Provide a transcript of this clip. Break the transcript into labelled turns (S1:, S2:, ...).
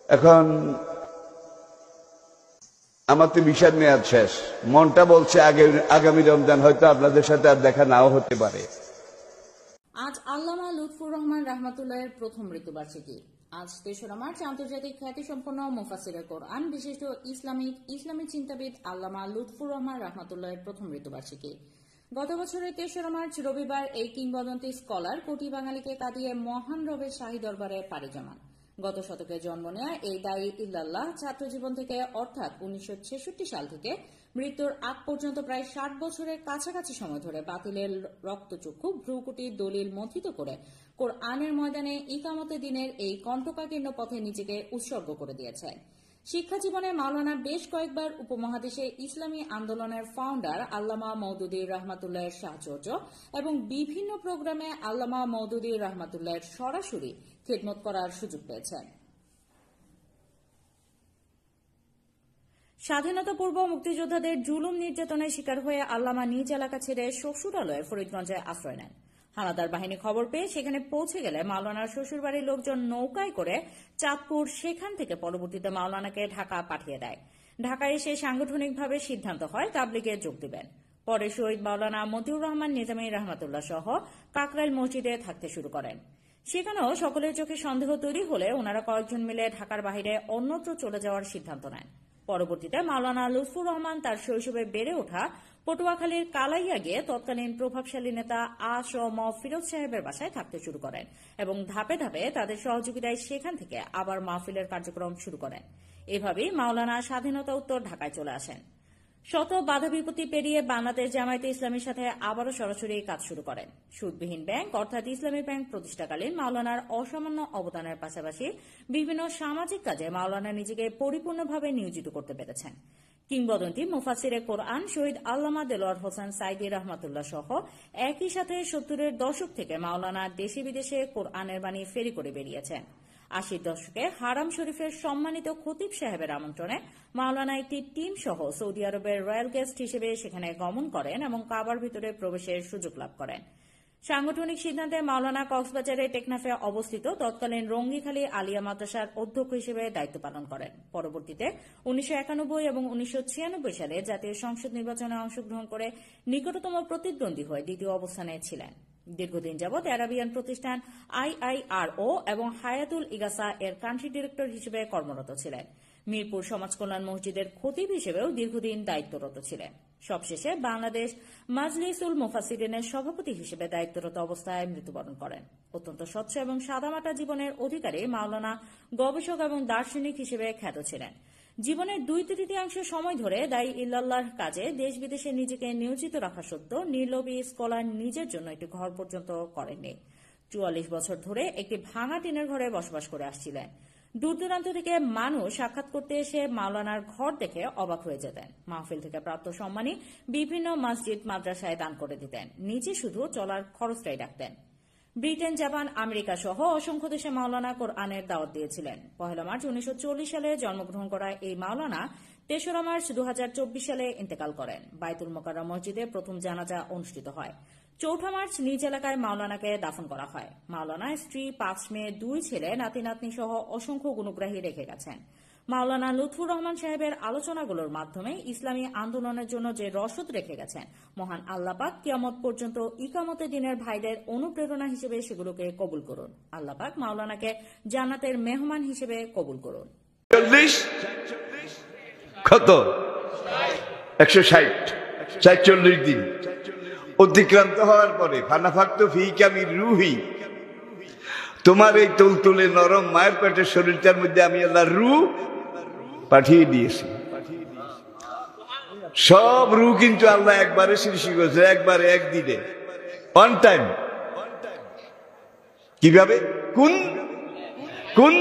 S1: এখন আমার তো ভিসার মেয়াদ শেষ, মনটা বলছে আগামী রমজান হয়তো আপনাদের সাথে আর দেখা নাও হতে পারে।
S2: আজ আল্লামা লুৎফুর রহমান রাহমাতুল্লাহের প্রথম মৃত্যুবার্ষিকী। আজ ৩রা মার্চ আন্তর্জাতিক খ্যাতিসম্পন্ন মুফাসসিরে কোরআন বিশিষ্ট ইসলামী চিন্তাবিদ আল্লামা লুৎফুর রহমান রাহমাতুল্লাহের প্রথম মৃত্যুবার্ষিকী। গত বছরের ৩রা মার্চ রবিবার এই কিংবদন্তি স্কলার কোটি বাঙালিকে কাঁদিয়ে মহান রবের শাহী দরবারে পাড়ি জমান। গত শতকে জন্ম নেয়া এই দায়ী ইল্লাল্লাহ ছাত্রজীবন থেকে অর্থাৎ ১৯৬৬ সাল থেকে মৃত্যুর আগ পর্যন্ত প্রায় ৬০ বছরের কাছাকাছি সময় ধরে বাতিলের রক্তচক্ষু ভ্রুকুটি দলিল মথিত করে কোরআনের ময়দানে ইকামতে দিনের এই কণ্ঠকাকীর্ণ পথে নিজেকে উৎসর্গ করে দিয়েছে। শিক্ষা জীবনে মাওলানা বেশ কয়েকবার উপমহাদেশে ইসলামী আন্দোলনের ফাউন্ডার আল্লামা মওদুদী রহমাতুল্লাহের সাহচর্য এবং বিভিন্ন প্রোগ্রামে আল্লামা মওদুদী রহমাতুল্লাহের সরাসরি খিদমত করার সুযোগ পেয়েছেন। স্বাধীনতা পূর্ব মুক্তিযোদ্ধাদের জুলুম নির্যাতনের শিকার হয়ে আল্লামা নিজ এলাকা ছেড়ে শ্বশুরালয়ে ফরিদগঞ্জে আশ্রয় নেন। হানাদার বাহিনী খবর পেয়ে সেখানে পৌঁছে গেলে মাওলানার শ্বশুরবাড়ির লোকজন নৌকায় করে চাঁদপুর, সেখান থেকে পরবর্তীতে মাওলানাকে ঢাকা পাঠিয়ে দেয়। ঢাকায় এসে সাংগঠনিকভাবে সিদ্ধান্ত হয় তাবলিগে যোগ দিবেন। পরে শহীদ মাওলানা মতিউর রহমান নিজামী রহমাতুল্লাহ সহ কাকরাইল মসজিদে থাকতে শুরু করেন। সেখানেও সকলের চোখে সন্দেহ তৈরি হলে ওনারা কয়েকজন মিলে ঢাকার বাইরে অন্যত্র চলে যাওয়ার সিদ্ধান্ত নেন। পরবর্তীতে মাওলানা লুৎফুর রহমান তার শৈশবে বেড়ে ওঠা পটুয়াখালীর কালাইয়া গিয়ে তৎকালীন প্রভাবশালী নেতা আ.স.ম. ফিরোজ সাহেবের বাসায় থাকতে শুরু করেন এবং ধাপে ধাপে তাদের সহযোগিতায় সেখান থেকে আবার মাহফিলের কার্যক্রম শুরু করেন। এভাবেই মাওলানা স্বাধীনতা উত্তর ঢাকায় চলে আসেন। শত বাধা বিপত্তি পেরিয়ে বাংলাদেশ জামায়াতে ইসলামীর সাথে আবারও সরাসরি কাজ শুরু করেন। সুদবিহীন ব্যাংক অর্থাৎ ইসলামী ব্যাংক প্রতিষ্ঠাকালীন মাওলানার অসামান্য অবদানের পাশাপাশি বিভিন্ন সামাজিক কাজে মাওলানা নিজেকে পরিপূর্ণভাবে নিয়োজিত করতে পেরেছেন। কিংবদন্তি মুফাসসিরে কোরআন শহীদ আল্লামা দেলোয়ার হোসেন সাইদী রহমাতুল্লাহ সহ একই সাথে ৭০-এর দশক থেকে মাওলানা দেশে বিদেশে কোরআনের বাণী ফেরি করে বেরিয়েছেন। ৮০-র দশকে হারাম শরীফের সম্মানিত খতিব সাহেবের আমন্ত্রণে মাওলানা একটি টিম সহ সৌদি আরবের রয়্যাল গেস্ট হিসেবে সেখানে গমন করেন এবং কাবার ভিতরে প্রবেশের সুযোগ লাভ করেন। সাংগঠনিক সিদ্ধান্তে মাওলানা কক্সবাজারে টেকনাফে অবস্থিত তৎকালীন রঙ্গিখালী আলিয়া মাদ্রাসার অধ্যক্ষ হিসেবে দায়িত্ব পালন করেন। পরবর্তীতে ১৯৯১ এবং ১৯৯৬ সালে জাতীয় সংসদ নির্বাচনে অংশগ্রহণ করে নিকটতম প্রতিদ্বন্দ্বী হয়ে দ্বিতীয় অবস্থানে ছিলেন। দীর্ঘদিন যাবৎ অ্যারাবিয়ান প্রতিষ্ঠান IIRO এবং হায়াতুল ইগাসা এর কান্ট্রি ডিরেক্টর হিসেবে কর্মরত ছিলেন। মিরপুর সমাজকল্যাণ মসজিদের খতিব হিসেবেও দীর্ঘদিন দায়িত্বরত ছিলেন। সবশেষে বাংলাদেশ মাজলিসুল মুফাসসিরিনের সভাপতি হিসেবে দায়িত্বরত অবস্থায় মৃত্যুবরণ করেন। অত্যন্ত স্বচ্ছ এবং সাদামাটা জীবনের অধিকারী মাওলানা গবেষক এবং দার্শনিক হিসেবে খ্যাত ছিলেন। জীবনের ২/৩ সময় ধরে দায়ী ইল্লাল্লাহর কাজে দেশ বিদেশে নিজেকে নিয়োজিত রাখা সত্ত্বেও নির্লোভী স্কলার নিজের জন্য একটি ঘর পর্যন্ত করেননি। ৪৪ বছর ধরে একটি ভাঙা টিনের ঘরে বসবাস করে আসছিলেন। দূর দূরান্ত থেকে মানুষ সাক্ষাৎ করতে এসে মাওলানার ঘর দেখে অবাক হয়ে যেতেন। মাহফিল থেকে প্রাপ্ত সম্মানী বিভিন্ন মসজিদ মাদ্রাসায় দান করে দিতেন, নিজে শুধু চলার খরচটাই রাখতেন। ব্রিটেন, জাপান, আমেরিকা সহ অসংখ্য দেশে মাওলানা কোরআনের দাওয়াত দিয়েছিলেন। ১ মার্চ ১৯৪০ সালে জন্মগ্রহণ করা এই মাওলানা ৩রা মার্চ ২০২৪ সালে ইন্তেকাল করেন। বাইতুল মোকাররম মসজিদে প্রথম জানাজা অনুষ্ঠিত হয়। ৪ মার্চ নিজ এলাকায় মাওলানাকে দাফন করা হয়। মাওলানা স্ত্রী, ৫ মেয়ে, ২ ছেলে, নাতি নাতনি সহ অসংখ্য গুণগ্রাহী রেখে গেছেন। মাওলানা লুৎফুর রহমান সাহেবের আলোচনাগুলোর মাধ্যমে ইসলামী আন্দোলনের জন্য যে রসদ রেখে গেছেন, মহান আল্লাহ পাক কিয়ামত পর্যন্ত ইকামতে দিনের ভাইদের অনুপ্রেরণা হিসেবে সেগুলোকে কবুল করুন। আল্লাহ পাক মাওলানাকে জান্নাতের মেহমান হিসেবে কবুল করুন।
S1: কত? ১৬০, ৪৪ দিন অতিক্রান্ত হওয়ার পরে ফানাফাক্ত ফিকা মির রূহি, তোমার এই তুলতুলে নরম মায়ের পেটের শরীরটার মধ্যে আমি আল্লাহর রূহ পাঠিয়ে দিয়েছি। সব রূহ কিন্তু আল্লাহ একবারে সৃষ্টি করেছে, একবারে একদিনে, অন টাইম। কিভাবে? কোন